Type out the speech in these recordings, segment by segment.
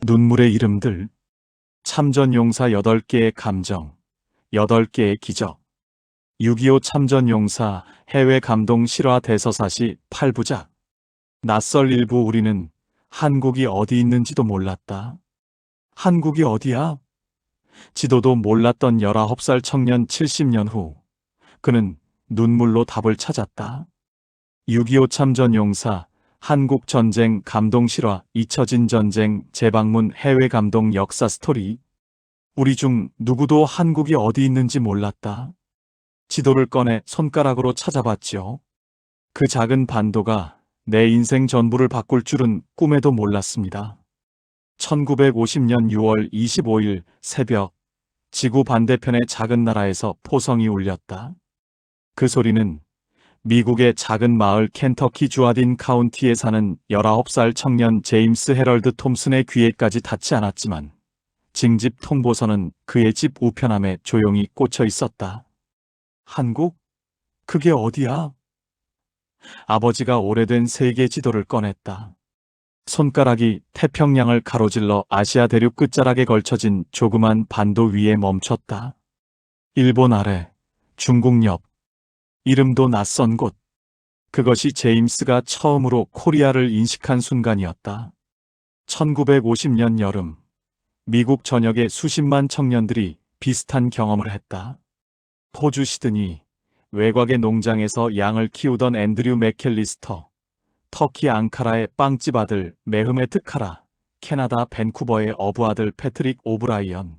눈물의 이름들, 참전용사 8개의 감정, 8개의 기적, 6.25 참전용사 해외 감동 실화 대서사시 8부작. 낯설 일부 우리는 한국이 어디 있는지도 몰랐다. 한국이 어디야? 지도도 몰랐던 19살 청년 70년 후, 그는 눈물로 답을 찾았다. 6.25 참전용사 한국전쟁 감동실화 잊혀진 전쟁 재방문 해외 감동 역사 스토리. 우리 중 누구도 한국이 어디 있는지 몰랐다. 지도를 꺼내 손가락으로 찾아봤지요. 그 작은 반도가 내 인생 전부를 바꿀 줄은 꿈에도 몰랐습니다. 1950년 6월 25일 새벽, 지구 반대편의 작은 나라에서 포성이 울렸다. 그 소리는 미국의 작은 마을 켄터키 주아딘 카운티에 사는 19살 청년 제임스 해럴드 톰슨의 귀에까지 닿지 않았지만 징집 통보선은 그의 집 우편함에 조용히 꽂혀 있었다. 한국? 그게 어디야? 아버지가 오래된 세계 지도를 꺼냈다. 손가락이 태평양을 가로질러 아시아 대륙 끝자락에 걸쳐진 조그만 반도 위에 멈췄다. 일본 아래, 중국 옆, 이름도 낯선 곳. 그것이 제임스가 처음으로 코리아를 인식한 순간이었다. 1950년 여름, 미국 전역의 수십만 청년들이 비슷한 경험을 했다. 호주 시드니, 외곽의 농장에서 양을 키우던 앤드류 맥켈리스터, 터키 앙카라의 빵집 아들 메흐메트 카라, 캐나다 밴쿠버의 어부 아들 패트릭 오브라이언.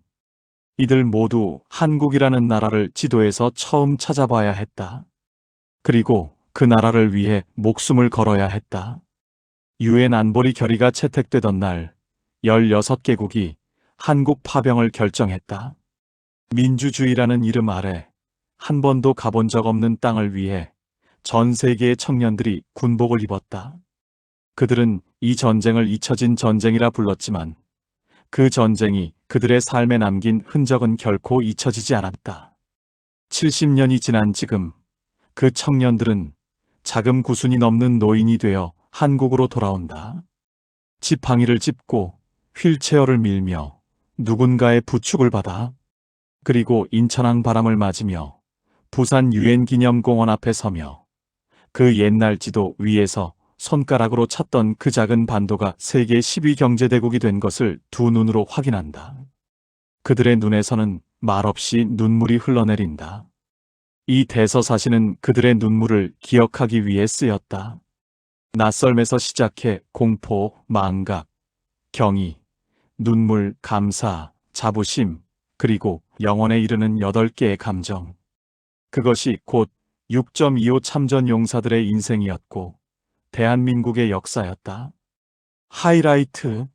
이들 모두 한국이라는 나라를 지도에서 처음 찾아봐야 했다. 그리고 그 나라를 위해 목숨을 걸어야 했다. 유엔 안보리 결의가 채택되던 날, 16개국이 한국 파병을 결정했다. 민주주의라는 이름 아래 한 번도 가본 적 없는 땅을 위해 전 세계의 청년들이 군복을 입었다. 그들은 이 전쟁을 잊혀진 전쟁이라 불렀지만 그 전쟁이 그들의 삶에 남긴 흔적은 결코 잊혀지지 않았다. 70년이 지난 지금, 그 청년들은 자금구순이 넘는 노인이 되어 한국으로 돌아온다. 지팡이를 짚고 휠체어를 밀며 누군가의 부축을 받아, 그리고 인천항 바람을 맞으며 부산 유엔 기념공원 앞에 서며 그 옛날 지도 위에서 손가락으로 찾던 그 작은 반도가 세계 10위 경제대국이 된 것을 두 눈으로 확인한다. 그들의 눈에서는 말없이 눈물이 흘러내린다. 이 대서사시는 그들의 눈물을 기억하기 위해 쓰였다. 낯설매서 시작해 공포, 망각, 경의, 눈물, 감사, 자부심, 그리고 영원에 이르는 8개의 감정. 그것이 곧 6.25 참전 용사들의 인생이었고 대한민국의 역사였다. 하이라이트.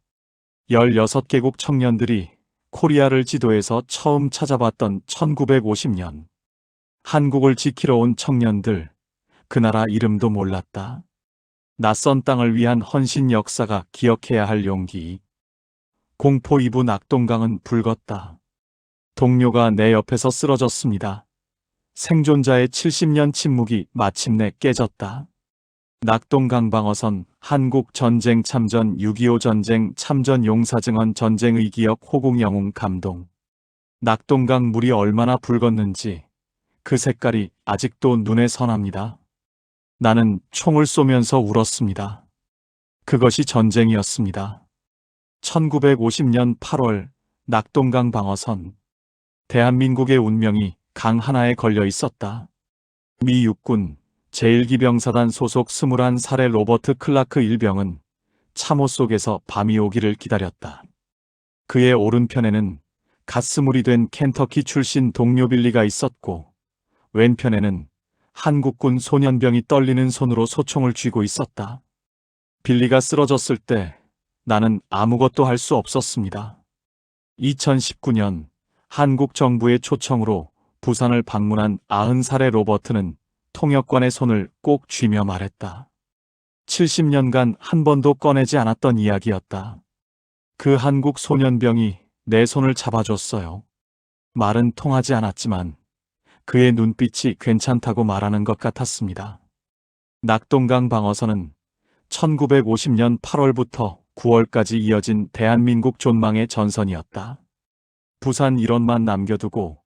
16개국 청년들이 코리아를 지도에서 처음 찾아봤던 1950년. 한국을 지키러 온 청년들, 그 나라 이름도 몰랐다. 낯선 땅을 위한 헌신 역사가 기억해야 할 용기. 공포 이부 낙동강은 붉었다. 동료가 내 옆에서 쓰러졌습니다. 생존자의 70년 침묵이 마침내 깨졌다. 낙동강 방어선 한국 전쟁 참전 6.25 전쟁 참전 용사 증언 전쟁의 기억 호국 영웅 감동. 낙동강 물이 얼마나 붉었는지 그 색깔이 아직도 눈에 선합니다. 나는 총을 쏘면서 울었습니다. 그것이 전쟁이었습니다. 1950년 8월 낙동강 방어선. 대한민국의 운명이 강 하나에 걸려 있었다. 미 육군 제1기병사단 소속 21살의 로버트 클라크 일병은 참호 속에서 밤이 오기를 기다렸다. 그의 오른편에는 가스물이 된 켄터키 출신 동료 빌리가 있었고 왼편에는 한국군 소년병이 떨리는 손으로 소총을 쥐고 있었다. 빌리가 쓰러졌을 때 나는 아무것도 할 수 없었습니다. 2019년 한국 정부의 초청으로 부산을 방문한 90살의 로버트는 통역관의 손을 꼭 쥐며 말했다. 70년간 한 번도 꺼내지 않았던 이야기였다. 그 한국 소년병이 내 손을 잡아줬어요. 말은 통하지 않았지만 그의 눈빛이 괜찮다고 말하는 것 같았습니다. 낙동강 방어선은 1950년 8월부터 9월까지 이어진 대한민국 존망의 전선이었다. 부산 일원만 남겨두고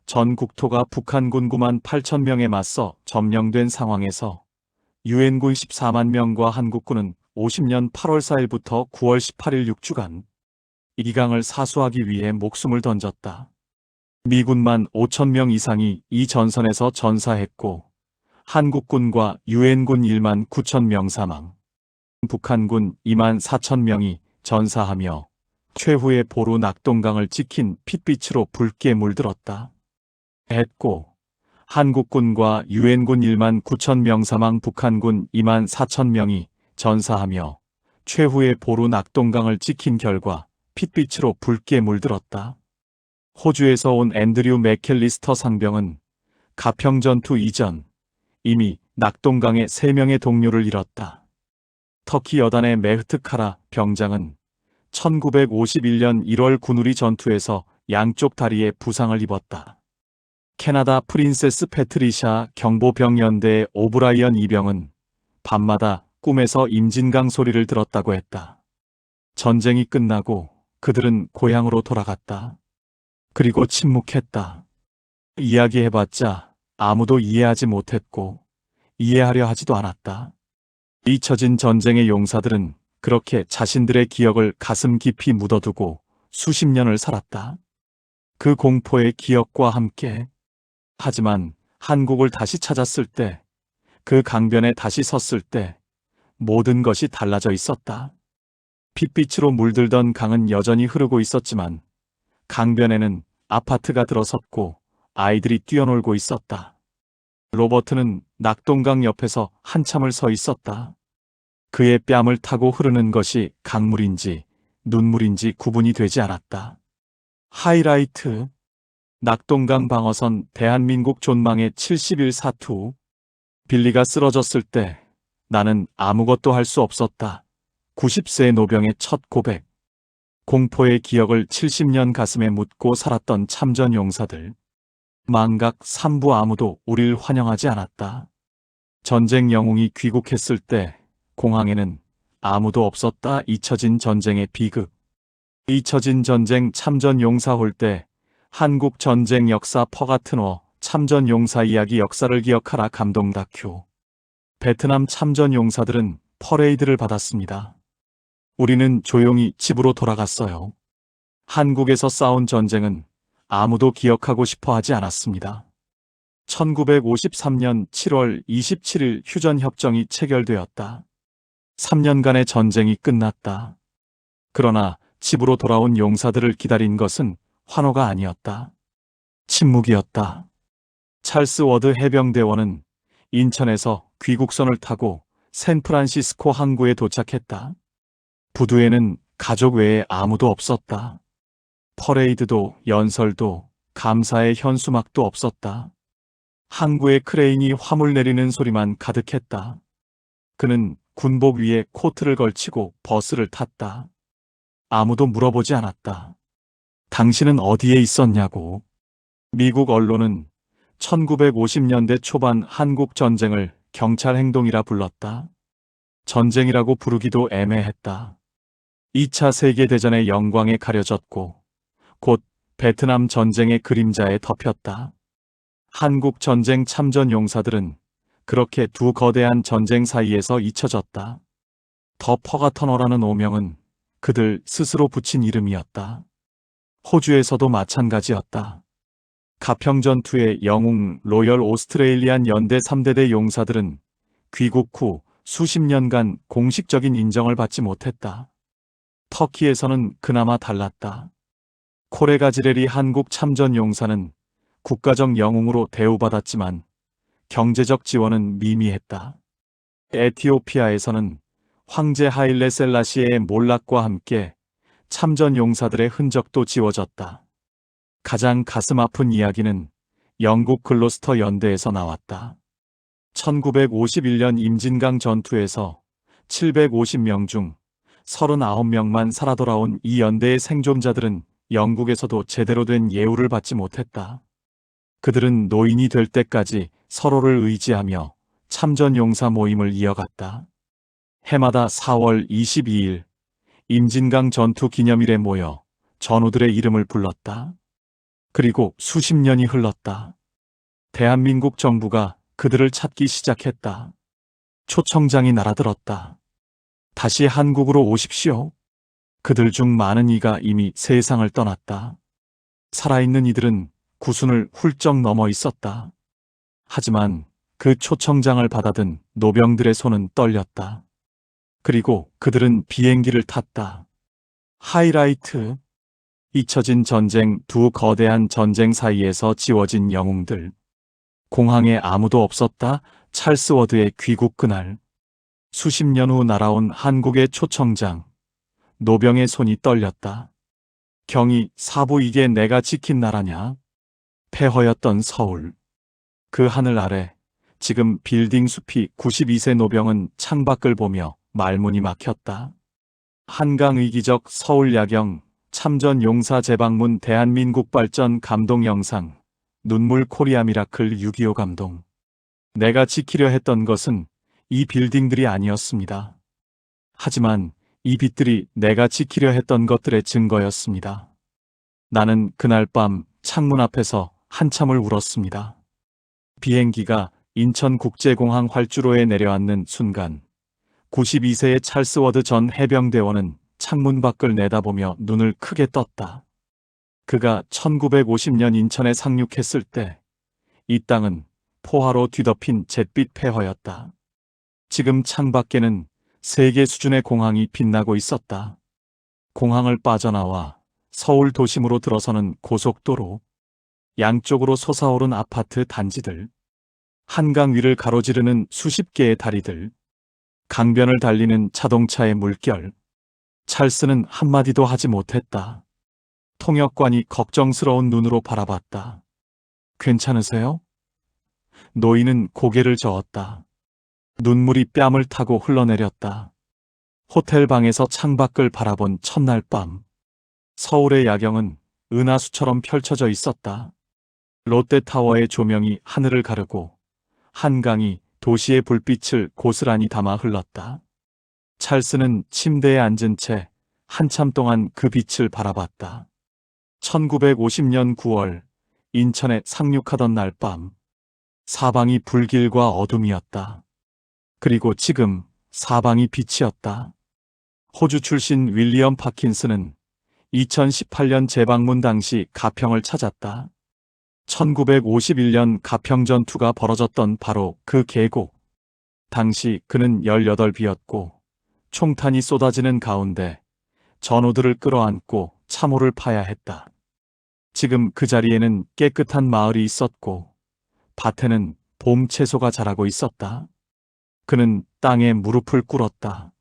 전 국토가 북한군 9만 8천 명에 맞서 점령된 상황에서 유엔군 14만 명과 한국군은 50년 8월 4일부터 9월 18일 6주간 이강을 사수하기 위해 목숨을 던졌다. 미군만 5천 명 이상이 이 전선에서 전사했고 한국군과 유엔군 1만 9천 명 사망, 북한군 2만 4천 명이 전사하며 최후의 보루 낙동강을 지킨 핏빛으로 붉게 물들었다. 했고 한국군과 유엔군 1만 9천 명 사망, 북한군 2만 4천 명이 전사하며 최후의 보루 낙동강을 지킨 결과 핏빛으로 붉게 물들었다. 호주에서 온 앤드류 맥켈리스터 상병은 가평전투 이전 이미 낙동강에 3명의 동료를 잃었다. 터키 여단의 메흐트 카라 병장은 1951년 1월 군우리 전투에서 양쪽 다리에 부상을 입었다. 캐나다 프린세스 패트리샤 경보병연대의 오브라이언 이병은 밤마다 꿈에서 임진강 소리를 들었다고 했다. 전쟁이 끝나고 그들은 고향으로 돌아갔다. 그리고 침묵했다. 이야기해봤자 아무도 이해하지 못했고 이해하려 하지도 않았다. 잊혀진 전쟁의 용사들은 그렇게 자신들의 기억을 가슴 깊이 묻어두고 수십 년을 살았다. 그 공포의 기억과 함께. 하지만 한국을 다시 찾았을 때, 그 강변에 다시 섰을 때 모든 것이 달라져 있었다. 핏빛으로 물들던 강은 여전히 흐르고 있었지만 강변에는 아파트가 들어섰고 아이들이 뛰어놀고 있었다. 로버트는 낙동강 옆에서 한참을 서 있었다. 그의 뺨을 타고 흐르는 것이 강물인지 눈물인지 구분이 되지 않았다. 하이라이트. 낙동강 방어선 대한민국 존망의 70일 사투. 빌리가 쓰러졌을 때 나는 아무것도 할 수 없었다. 90세 노병의 첫 고백. 공포의 기억을 70년 가슴에 묻고 살았던 참전 용사들. 망각 3부 아무도 우릴 환영하지 않았다. 전쟁 영웅이 귀국했을 때 공항에는 아무도 없었다. 잊혀진 전쟁의 비극. 잊혀진 전쟁 참전 용사 홀 때 한국 전쟁 역사 퍼가트너 참전 용사 이야기 역사를 기억하라 감동 다큐. 베트남 참전 용사들은 퍼레이드를 받았습니다. 우리는 조용히 집으로 돌아갔어요. 한국에서 싸운 전쟁은 아무도 기억하고 싶어 하지 않았습니다. 1953년 7월 27일 휴전협정이 체결되었다. 3년간의 전쟁이 끝났다. 그러나 집으로 돌아온 용사들을 기다린 것은 환호가 아니었다. 침묵이었다. 찰스 워드 해병대원은 인천에서 귀국선을 타고 샌프란시스코 항구에 도착했다. 부두에는 가족 외에 아무도 없었다. 퍼레이드도 연설도 감사의 현수막도 없었다. 항구의 크레인이 화물 내리는 소리만 가득했다. 그는 군복 위에 코트를 걸치고 버스를 탔다. 아무도 물어보지 않았다. 당신은 어디에 있었냐고. 미국 언론은 1950년대 초반 한국 전쟁을 경찰 행동이라 불렀다. 전쟁이라고 부르기도 애매했다. 2차 세계대전의 영광에 가려졌고 곧 베트남 전쟁의 그림자에 덮였다. 한국 전쟁 참전 용사들은 그렇게 두 거대한 전쟁 사이에서 잊혀졌다. 더 퍼가터너라는 오명은 그들 스스로 붙인 이름이었다. 호주에서도 마찬가지였다. 가평전투의 영웅 로열 오스트레일리안 연대 3대대 용사들은 귀국 후 수십 년간 공식적인 인정을 받지 못했다. 터키에서는 그나마 달랐다. 코레가지레리 한국 참전 용사는 국가적 영웅으로 대우받았지만 경제적 지원은 미미했다. 에티오피아에서는 황제 하일레 셀라시의 몰락과 함께 참전 용사들의 흔적도 지워졌다. 가장 가슴 아픈 이야기는 영국 글로스터 연대에서 나왔다. 1951년 임진강 전투에서 750명 중 39명만 살아 돌아온 이 연대의 생존자들은 영국에서도 제대로 된 예우를 받지 못했다. 그들은 노인이 될 때까지 서로를 의지하며 참전 용사 모임을 이어갔다. 해마다 4월 22일 임진강 전투 기념일에 모여 전우들의 이름을 불렀다. 그리고 수십 년이 흘렀다. 대한민국 정부가 그들을 찾기 시작했다. 초청장이 날아들었다. 다시 한국으로 오십시오. 그들 중 많은 이가 이미 세상을 떠났다. 살아있는 이들은 구순을 훌쩍 넘어 있었다. 하지만 그 초청장을 받아든 노병들의 손은 떨렸다. 그리고 그들은 비행기를 탔다. 하이라이트. 잊혀진 전쟁, 두 거대한 전쟁 사이에서 지워진 영웅들. 공항에 아무도 없었다. 찰스 워드의 귀국 그날. 수십 년 후 날아온 한국의 초청장. 노병의 손이 떨렸다. 경이 사부, 이게 내가 지킨 나라냐? 폐허였던 서울. 그 하늘 아래 지금 빌딩 숲이 92세 노병은 창밖을 보며 말문이 막혔다. 한강의기적 서울 야경, 참전 용사 재방문, 대한민국 발전 감동 영상, 눈물 코리아 미라클 6.25 감동. 내가 지키려 했던 것은 이 빌딩들이 아니었습니다. 하지만 이 빛들이 내가 지키려 했던 것들의 증거였습니다. 나는 그날 밤 창문 앞에서 한참을 울었습니다. 비행기가 인천국제공항 활주로에 내려앉는 순간 92세의 찰스 워드 전 해병대원은 창문 밖을 내다보며 눈을 크게 떴다. 그가 1950년 인천에 상륙했을 때 이 땅은 포화로 뒤덮인 잿빛 폐허였다. 지금 창밖에는 세계 수준의 공항이 빛나고 있었다. 공항을 빠져나와 서울 도심으로 들어서는 고속도로, 양쪽으로 솟아오른 아파트 단지들, 한강 위를 가로지르는 수십 개의 다리들, 강변을 달리는 자동차의 물결. 찰스는 한마디도 하지 못했다. 통역관이 걱정스러운 눈으로 바라봤다. 괜찮으세요? 노인은 고개를 저었다. 눈물이 뺨을 타고 흘러내렸다. 호텔 방에서 창밖을 바라본 첫날 밤. 서울의 야경은 은하수처럼 펼쳐져 있었다. 롯데타워의 조명이 하늘을 가르고 한강이 도시의 불빛을 고스란히 담아 흘렀다. 찰스는 침대에 앉은 채 한참 동안 그 빛을 바라봤다. 1950년 9월 인천에 상륙하던 날 밤. 사방이 불길과 어둠이었다. 그리고 지금 사방이 빛이었다. 호주 출신 윌리엄 파킨스는 2018년 재방문 당시 가평을 찾았다. 1951년 가평 전투가 벌어졌던 바로 그 계곡. 당시 그는 18이었고 총탄이 쏟아지는 가운데 전우들을 끌어안고 참호를 파야 했다. 지금 그 자리에는 깨끗한 마을이 있었고 밭에는 봄 채소가 자라고 있었다. 그는 땅에 무릎을 꿇었다.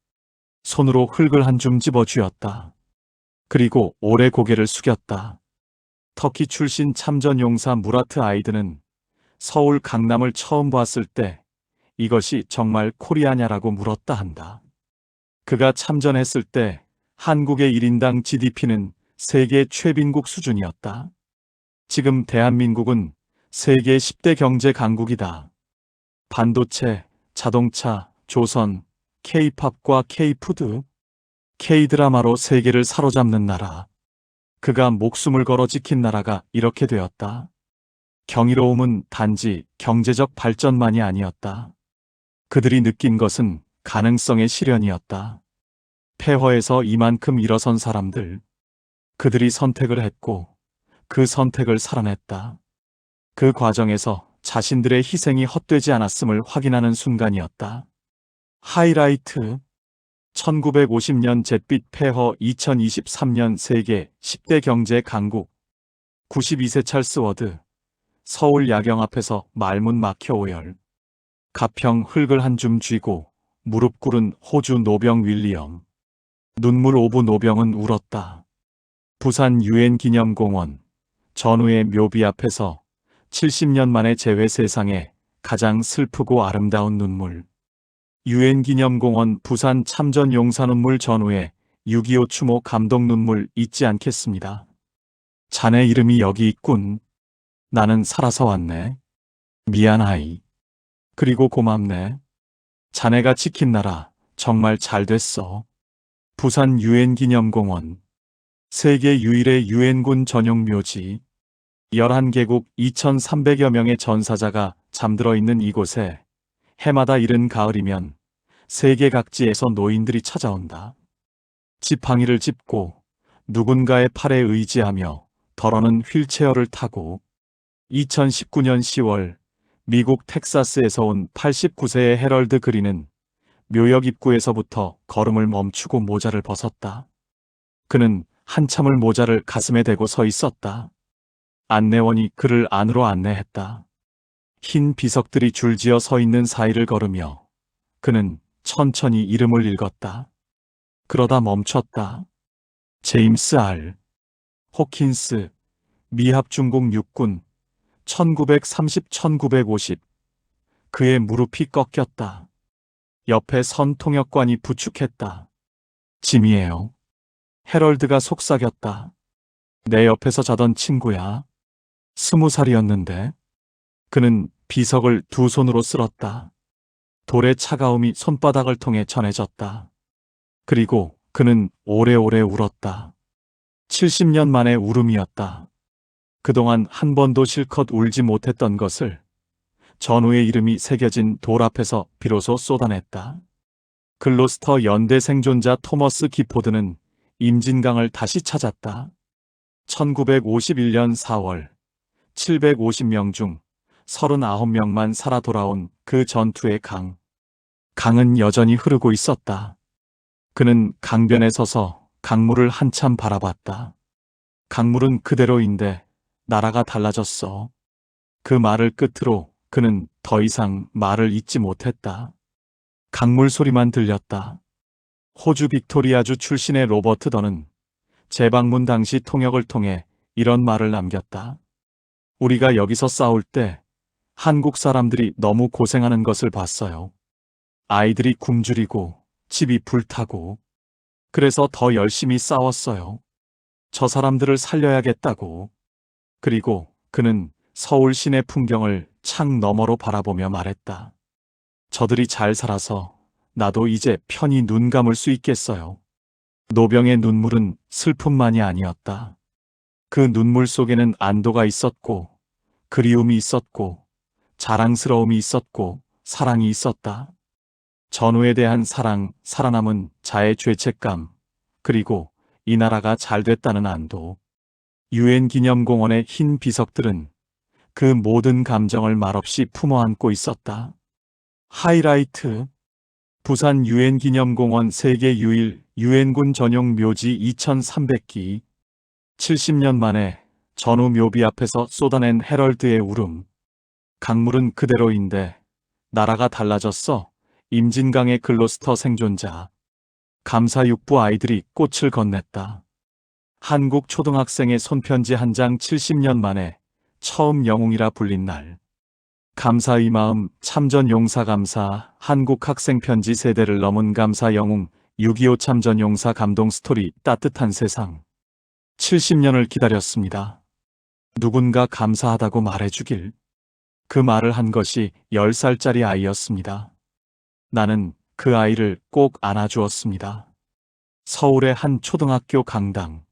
손으로 흙을 한 줌 집어 쥐었다. 그리고 오래 고개를 숙였다. 터키 출신 참전용사 무라트 아이드는 서울 강남을 처음 봤을 때 이것이 정말 코리아냐라고 물었다 한다. 그가 참전했을 때 한국의 1인당 GDP는 세계 최빈국 수준이었다. 지금 대한민국은 세계 10대 경제 강국이다. 반도체, 자동차, 조선, K-팝과 K-푸드, K-드라마로 세계를 사로잡는 나라. 그가 목숨을 걸어 지킨 나라가 이렇게 되었다. 경이로움은 단지 경제적 발전만이 아니었다. 그들이 느낀 것은 가능성의 실현이었다. 폐허에서 이만큼 일어선 사람들. 그들이 선택을 했고 그 선택을 살아냈다. 그 과정에서 자신들의 희생이 헛되지 않았음을 확인하는 순간이었다. 하이라이트. 1950년 잿빛 폐허, 2023년 세계 10대 경제 강국. 92세 찰스 워드. 서울 야경 앞에서 말문 막혀 오열. 가평 흙을 한 줌 쥐고 무릎 꿇은 호주 노병 윌리엄. 눈물 오브 노병은 울었다. 부산 유엔 기념공원. 전우의 묘비 앞에서 70년 만에 재회, 세상에 가장 슬프고 아름다운 눈물. 유엔 기념공원 부산 참전 용사 눈물, 전우의 6.25 추모 감동 눈물 잊지 않겠습니다. 자네 이름이 여기 있군. 나는 살아서 왔네. 미안하이. 그리고 고맙네. 자네가 지킨 나라 정말 잘 됐어. 부산 유엔기념공원. 세계 유일의 유엔군 전용 묘지. 11개국 2,300여 명의 전사자가 잠들어 있는 이곳에 해마다 이른 가을이면 세계 각지에서 노인들이 찾아온다. 지팡이를 짚고 누군가의 팔에 의지하며 덜어는 휠체어를 타고 2019년 10월 미국 텍사스에서 온 89세의 해럴드 그린은 묘역 입구에서부터 걸음을 멈추고 모자를 벗었다. 그는 한참을 모자를 가슴에 대고 서 있었다. 안내원이 그를 안으로 안내했다. 흰 비석들이 줄지어 서 있는 사이를 걸으며 그는 천천히 이름을 읽었다. 그러다 멈췄다. 제임스 R. 호킨스, 미합중공 육군, 1930-1950. 그의 무릎이 꺾였다. 옆에 선 통역관이 부축했다. 짐이에요. 해럴드가 속삭였다. 내 옆에서 자던 친구야. 20살이었는데. 그는 비석을 두 손으로 쓸었다. 돌의 차가움이 손바닥을 통해 전해졌다. 그리고 그는 오래오래 울었다. 70년 만의 울음이었다. 그동안 한 번도 실컷 울지 못했던 것을 전우의 이름이 새겨진 돌 앞에서 비로소 쏟아냈다. 글로스터 연대 생존자 토머스 기포드는 임진강을 다시 찾았다. 1951년 4월 750명 중 39명만 살아 돌아온 그 전투의 강. 강은 여전히 흐르고 있었다. 그는 강변에 서서 강물을 한참 바라봤다. 강물은 그대로인데 나라가 달라졌어. 그 말을 끝으로 그는 더 이상 말을 잇지 못했다. 강물 소리만 들렸다. 호주 빅토리아주 출신의 로버트 던은 재방문 당시 통역을 통해 이런 말을 남겼다. 우리가 여기서 싸울 때 한국 사람들이 너무 고생하는 것을 봤어요. 아이들이 굶주리고 집이 불타고 그래서 더 열심히 싸웠어요. 저 사람들을 살려야겠다고. 그리고 그는 서울 시내 풍경을 창 너머로 바라보며 말했다. 저들이 잘 살아서 나도 이제 편히 눈 감을 수 있겠어요. 노병의 눈물은 슬픔만이 아니었다. 그 눈물 속에는 안도가 있었고 그리움이 있었고 자랑스러움이 있었고 사랑이 있었다. 전우에 대한 사랑, 살아남은 자의 죄책감, 그리고 이 나라가 잘 됐다는 안도. 유엔 기념공원의 흰 비석들은 그 모든 감정을 말없이 품어안고 있었다. 하이라이트. 부산 유엔 기념공원 세계 유일 유엔군 전용 묘지 2300기. 70년 만에 전우 묘비 앞에서 쏟아낸 해럴드의 울음. 강물은 그대로인데 나라가 달라졌어. 임진강의 글로스터 생존자. 감사육부 아이들이 꽃을 건넸다. 한국 초등학생의 손편지 한 장 70년 만에 처음 영웅이라 불린 날. 감사 이 마음 참전 용사 감사 한국 학생 편지 세대를 넘은 감사 영웅 6.25 참전 용사 감동 스토리 따뜻한 세상. 70년을 기다렸습니다. 누군가 감사하다고 말해주길. 그 말을 한 것이 10살짜리 아이였습니다. 나는 그 아이를 꼭 안아주었습니다. 서울의 한 초등학교 강당.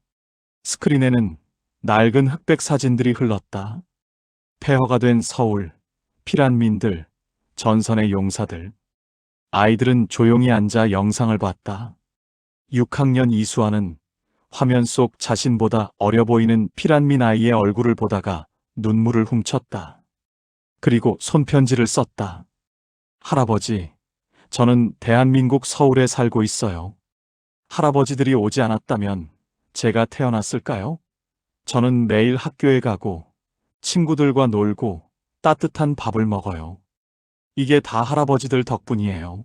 스크린에는 낡은 흑백 사진들이 흘렀다. 폐허가 된 서울, 피란민들, 전선의 용사들. 아이들은 조용히 앉아 영상을 봤다. 6학년 이수아는 화면 속 자신보다 어려 보이는 피란민 아이의 얼굴을 보다가 눈물을 훔쳤다. 그리고 손편지를 썼다. 할아버지, 저는 대한민국 서울에 살고 있어요. 할아버지들이 오지 않았다면 제가 태어났을까요? 저는 매일 학교에 가고 친구들과 놀고 따뜻한 밥을 먹어요. 이게 다 할아버지들 덕분이에요.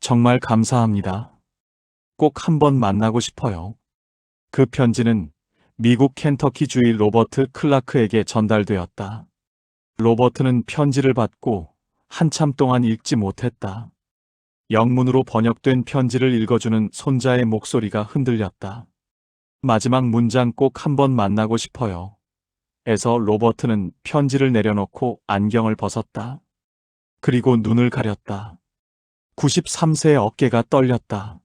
정말 감사합니다. 꼭 한번 만나고 싶어요. 그 편지는 미국 켄터키 주의 로버트 클라크에게 전달되었다. 로버트는 편지를 받고 한참 동안 읽지 못했다. 영문으로 번역된 편지를 읽어주는 손자의 목소리가 흔들렸다. 마지막 문장 꼭 한번 만나고 싶어요. 에서 로버트는 편지를 내려놓고 안경을 벗었다. 그리고 눈을 가렸다. 93세의 어깨가 떨렸다.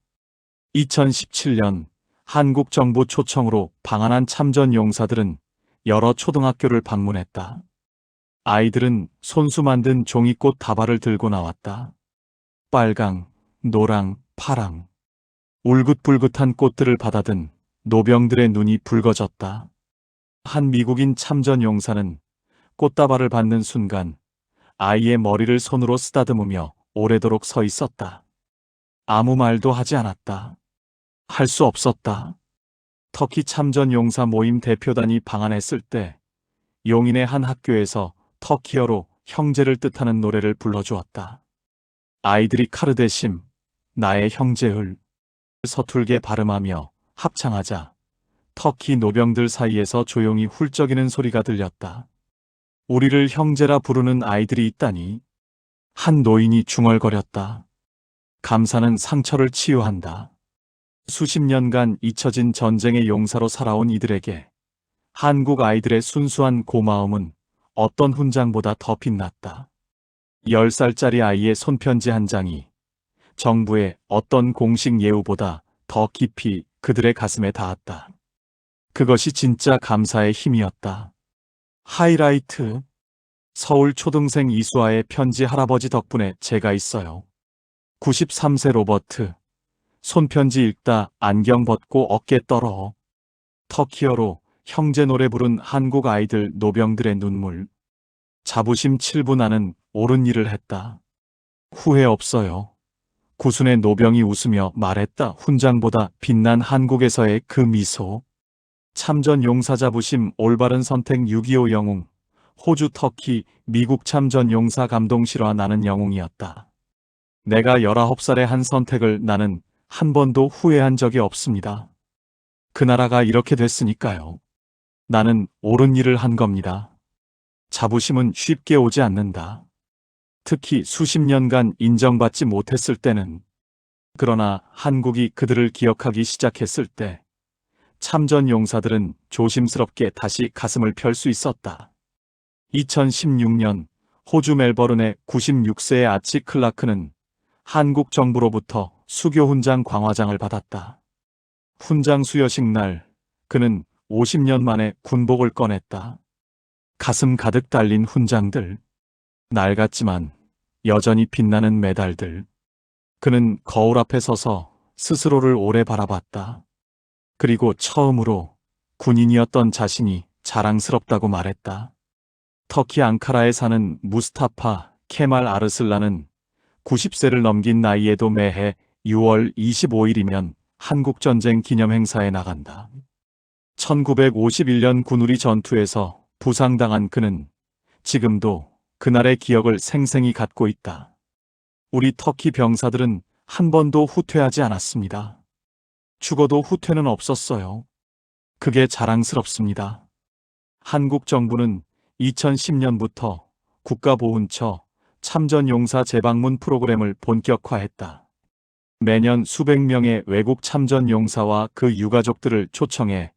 2017년 한국 정부 초청으로 방한한 참전 용사들은 여러 초등학교를 방문했다. 아이들은 손수 만든 종이꽃 다발을 들고 나왔다. 빨강, 노랑, 파랑. 울긋불긋한 꽃들을 받아든 노병들의 눈이 붉어졌다. 한 미국인 참전 용사는 꽃다발을 받는 순간 아이의 머리를 손으로 쓰다듬으며 오래도록 서 있었다. 아무 말도 하지 않았다. 할 수 없었다. 터키 참전 용사 모임 대표단이 방한했을 때 용인의 한 학교에서 터키어로 형제를 뜻하는 노래를 불러주었다. 아이들이 카르데심, 나의 형제을 서툴게 발음하며 합창하자 터키 노병들 사이에서 조용히 훌쩍이는 소리가 들렸다. 우리를 형제라 부르는 아이들이 있다니. 한 노인이 중얼거렸다. 감사는 상처를 치유한다. 수십 년간 잊혀진 전쟁의 용사로 살아온 이들에게 한국 아이들의 순수한 고마움은 어떤 훈장보다 더 빛났다. 10살짜리 아이의 손편지 한 장이 정부의 어떤 공식 예우보다 더 깊이 그들의 가슴에 닿았다. 그것이 진짜 감사의 힘이었다. 하이라이트. 서울 초등생 이수아의 편지 할아버지 덕분에 제가 있어요. 93세 로버트. 손편지 읽다 안경 벗고 어깨 떨어. 터키어로 형제 노래 부른 한국 아이들 노병들의 눈물. 자부심 7부 나는 옳은 일을 했다. 후회 없어요. 구순의 노병이 웃으며 말했다. 훈장보다 빛난 한국에서의 그 미소. 참전 용사 자부심 올바른 선택 6.25 영웅. 호주 터키 미국 참전 용사 감동 실화 나는 영웅이었다. 내가 19살의 한 선택을 나는 한 번도 후회한 적이 없습니다. 그 나라가 이렇게 됐으니까요. 나는 옳은 일을 한 겁니다. 자부심은 쉽게 오지 않는다. 특히 수십 년간 인정받지 못했을 때는. 그러나 한국이 그들을 기억하기 시작했을 때 참전 용사들은 조심스럽게 다시 가슴을 펼 수 있었다. 2016년 호주 멜버른의 96세의 아치 클라크는 한국 정부로부터 수교 훈장 광화장을 받았다. 훈장 수여식 날 그는 50년 만에 군복을 꺼냈다. 가슴 가득 달린 훈장들, 낡았지만 여전히 빛나는 메달들. 그는 거울 앞에 서서 스스로를 오래 바라봤다. 그리고 처음으로 군인이었던 자신이 자랑스럽다고 말했다. 터키 앙카라에 사는 무스타파 케말 아르슬란은 90세를 넘긴 나이에도 매해 6월 25일이면 한국전쟁 기념행사에 나간다. 1951년 군우리 전투에서 부상당한 그는 지금도 그날의 기억을 생생히 갖고 있다. 우리 터키 병사들은 한 번도 후퇴하지 않았습니다. 죽어도 후퇴는 없었어요. 그게 자랑스럽습니다. 한국 정부는 2010년부터 국가보훈처 참전용사 재방문 프로그램을 본격화했다. 매년 수백 명의 외국 참전용사와 그 유가족들을 초청해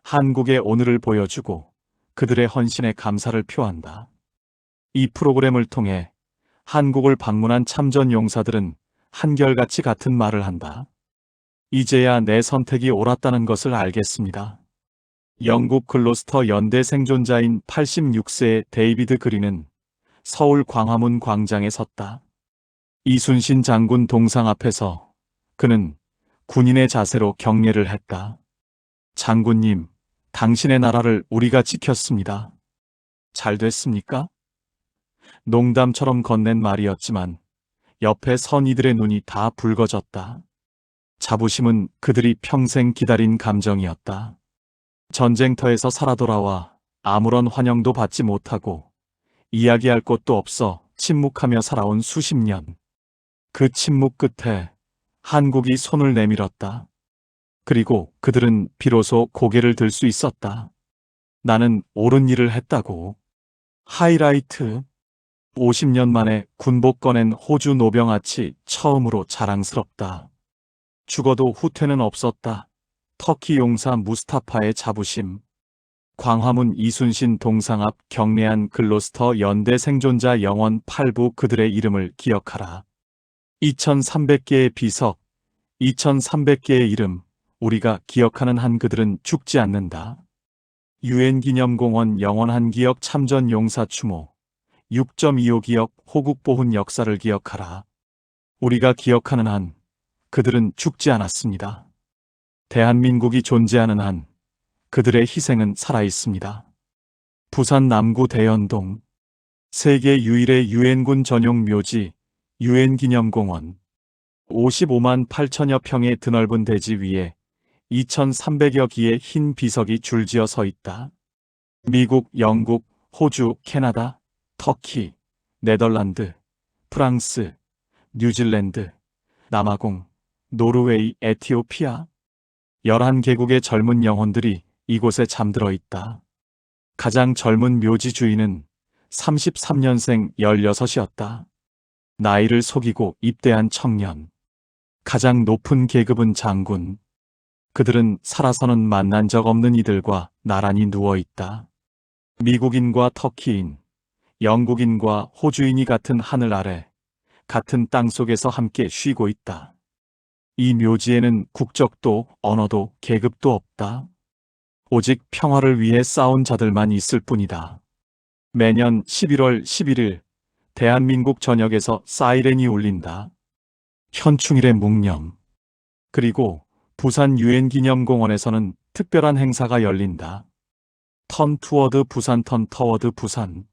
한국의 오늘을 보여주고 그들의 헌신에 감사를 표한다. 이 프로그램을 통해 한국을 방문한 참전용사들은 한결같이 같은 말을 한다. 이제야 내 선택이 옳았다는 것을 알겠습니다. 영국 글로스터 연대 생존자인 86세의 데이비드 그린은 서울 광화문 광장에 섰다. 이순신 장군 동상 앞에서 그는 군인의 자세로 경례를 했다. 장군님, 당신의 나라를 우리가 지켰습니다. 잘 됐습니까? 농담처럼 건넨 말이었지만 옆에 선 이들의 눈이 다 붉어졌다. 자부심은 그들이 평생 기다린 감정이었다. 전쟁터에서 살아 돌아와 아무런 환영도 받지 못하고 이야기할 곳도 없어 침묵하며 살아온 수십 년. 그 침묵 끝에 한국이 손을 내밀었다. 그리고 그들은 비로소 고개를 들 수 있었다. 나는 옳은 일을 했다고. 하이라이트. 50년 만에 군복 꺼낸 호주 노병아치 처음으로 자랑스럽다. 죽어도 후퇴는 없었다. 터키 용사 무스타파의 자부심. 광화문 이순신 동상 앞 경례한 글로스터 연대 생존자 영원 8부 그들의 이름을 기억하라. 2300개의 비석, 2300개의 이름, 우리가 기억하는 한 그들은 죽지 않는다. 유엔기념공원 영원한 기억 참전 용사 추모 6.25 기억 호국보훈 역사를 기억하라. 우리가 기억하는 한 그들은 죽지 않았습니다. 대한민국이 존재하는 한 그들의 희생은 살아있습니다. 부산 남구 대연동 세계 유일의 유엔군 전용 묘지 유엔기념공원 55만 8천여 평의 드넓은 대지 위에 2300여 기의 흰 비석이 줄지어 서 있다. 미국, 영국, 호주, 캐나다, 터키, 네덜란드, 프랑스, 뉴질랜드, 남아공, 노르웨이, 에티오피아 11개국의 젊은 영혼들이 이곳에 잠들어 있다. 가장 젊은 묘지 주인은 33년생 16이었다. 나이를 속이고 입대한 청년. 가장 높은 계급은 장군. 그들은 살아서는 만난 적 없는 이들과 나란히 누워 있다. 미국인과 터키인, 영국인과 호주인이 같은 하늘 아래, 같은 땅 속에서 함께 쉬고 있다. 이 묘지에는 국적도 언어도 계급도 없다. 오직 평화를 위해 싸운 자들만 있을 뿐이다. 매년 11월 11일 대한민국 전역에서 사이렌이 울린다. 현충일의 묵념. 그리고 부산 유엔기념공원에서는 특별한 행사가 열린다. 턴 투워드 부산 턴 터워드 부산.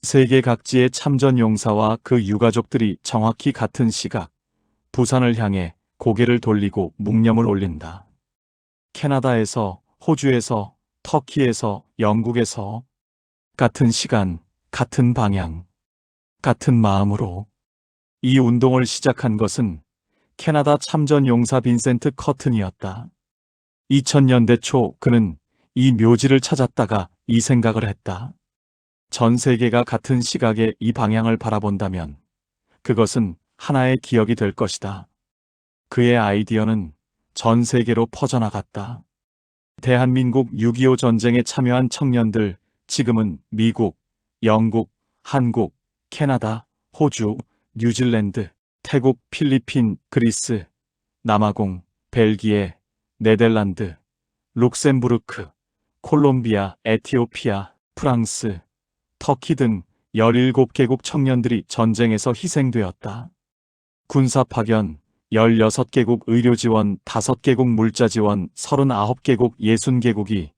세계 각지의 참전 용사와 그 유가족들이 정확히 같은 시각 부산을 향해 고개를 돌리고 묵념을 올린다. 캐나다에서, 호주에서, 터키에서, 영국에서 같은 시간, 같은 방향, 같은 마음으로 이 운동을 시작한 것은 캐나다 참전 용사 빈센트 커튼이었다. 2000년대 초 그는 이 묘지를 찾았다가 이 생각을 했다. 전 세계가 같은 시각에 이 방향을 바라본다면 그것은 하나의 기억이 될 것이다. 그의 아이디어는 전 세계로 퍼져나갔다. 대한민국 6.25 전쟁에 참여한 청년들, 지금은 미국, 영국, 한국, 캐나다, 호주, 뉴질랜드, 태국, 필리핀, 그리스, 남아공, 벨기에, 네덜란드, 룩셈부르크, 콜롬비아, 에티오피아, 프랑스, 터키 등 17개국 청년들이 전쟁에서 희생되었다. 군사 파견 16개국 의료 지원, 5개국 물자 지원, 39개국 60개국이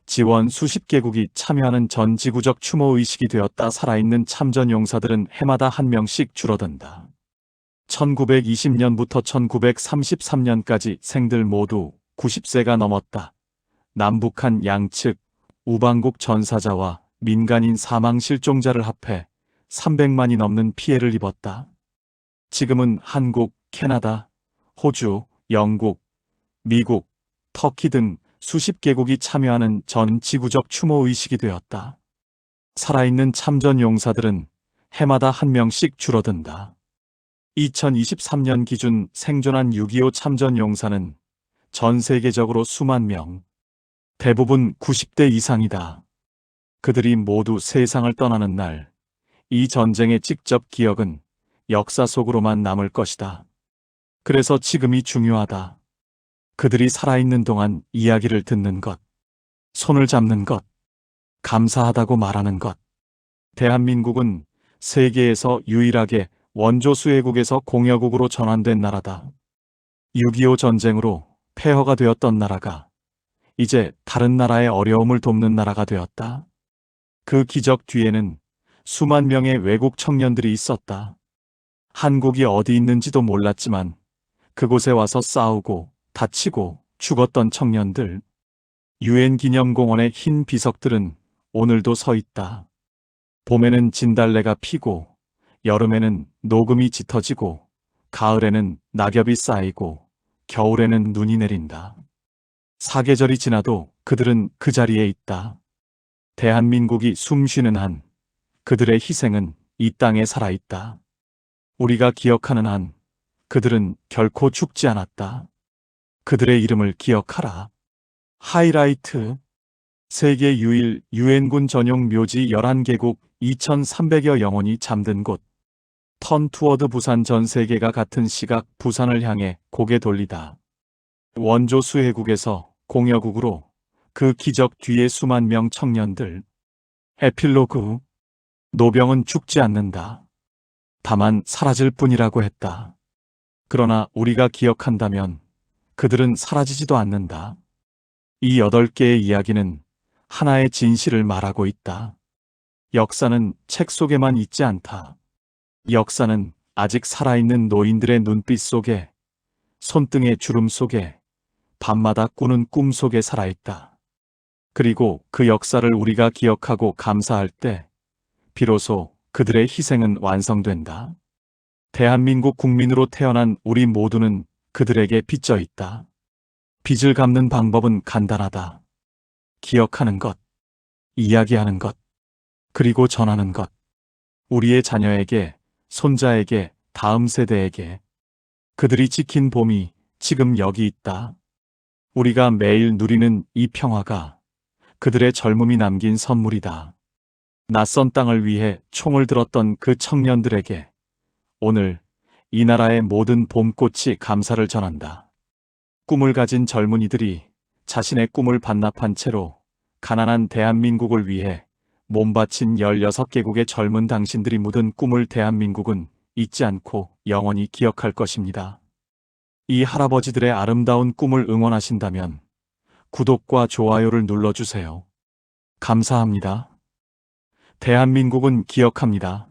지원 수십 개국이 참여하는 전 지구적 추모 의식이 되었다. 살아있는 참전 용사들은 해마다 한 명씩 줄어든다. 1920년부터 1933년까지 생들 모두 90세가 넘었다. 남북한 양측 우방국 전사자와 민간인 사망 실종자를 합해 300만이 넘는 피해를 입었다. 지금은 한국, 캐나다, 호주, 영국, 미국, 터키 등 수십 개국이 참여하는 전 지구적 추모 의식이 되었다. 살아있는 참전 용사들은 해마다 한 명씩 줄어든다. 2023년 기준 생존한 6.25 참전 용사는 전 세계적으로 수만 명, 대부분 90대 이상이다. 그들이 모두 세상을 떠나는 날, 이 전쟁의 직접 기억은 역사 속으로만 남을 것이다. 그래서 지금이 중요하다. 그들이 살아있는 동안 이야기를 듣는 것, 손을 잡는 것, 감사하다고 말하는 것. 대한민국은 세계에서 유일하게 원조 수혜국에서 공여국으로 전환된 나라다. 6.25 전쟁으로 폐허가 되었던 나라가 이제 다른 나라의 어려움을 돕는 나라가 되었다. 그 기적 뒤에는 수만 명의 외국 청년들이 있었다. 한국이 어디 있는지도 몰랐지만 그곳에 와서 싸우고 다치고 죽었던 청년들. 유엔기념공원의 흰 비석들은 오늘도 서 있다. 봄에는 진달래가 피고 여름에는 녹음이 짙어지고 가을에는 낙엽이 쌓이고 겨울에는 눈이 내린다. 사계절이 지나도 그들은 그 자리에 있다. 대한민국이 숨쉬는 한 그들의 희생은 이 땅에 살아있다. 우리가 기억하는 한 그들은 결코 죽지 않았다. 그들의 이름을 기억하라. 하이라이트. 세계 유일 유엔군 전용 묘지 11개국 2300여 영혼이 잠든 곳. 턴 투어드 부산 전 세계가 같은 시각 부산을 향해 고개 돌리다. 원조 수해국에서 공여국으로 그 기적 뒤에 수만 명 청년들. 에필로그. 노병은 죽지 않는다. 다만 사라질 뿐이라고 했다. 그러나 우리가 기억한다면 그들은 사라지지도 않는다. 이 8개의 이야기는 하나의 진실을 말하고 있다. 역사는 책 속에만 있지 않다. 역사는 아직 살아있는 노인들의 눈빛 속에, 손등의 주름 속에, 밤마다 꾸는 꿈 속에 살아있다. 그리고 그 역사를 우리가 기억하고 감사할 때 비로소 그들의 희생은 완성된다. 대한민국 국민으로 태어난 우리 모두는 그들에게 빚져 있다. 빚을 갚는 방법은 간단하다. 기억하는 것, 이야기하는 것, 그리고 전하는 것. 우리의 자녀에게, 손자에게, 다음 세대에게. 그들이 지킨 봄이 지금 여기 있다. 우리가 매일 누리는 이 평화가 그들의 젊음이 남긴 선물이다. 낯선 땅을 위해 총을 들었던 그 청년들에게 오늘 이 나라의 모든 봄꽃이 감사를 전한다. 꿈을 가진 젊은이들이 자신의 꿈을 반납한 채로 가난한 대한민국을 위해 몸바친 16개국의 젊은 당신들이 묻은 꿈을 대한민국은 잊지 않고 영원히 기억할 것입니다. 이 할아버지들의 아름다운 꿈을 응원하신다면 구독과 좋아요를 눌러주세요. 감사합니다. 대한민국은 기억합니다.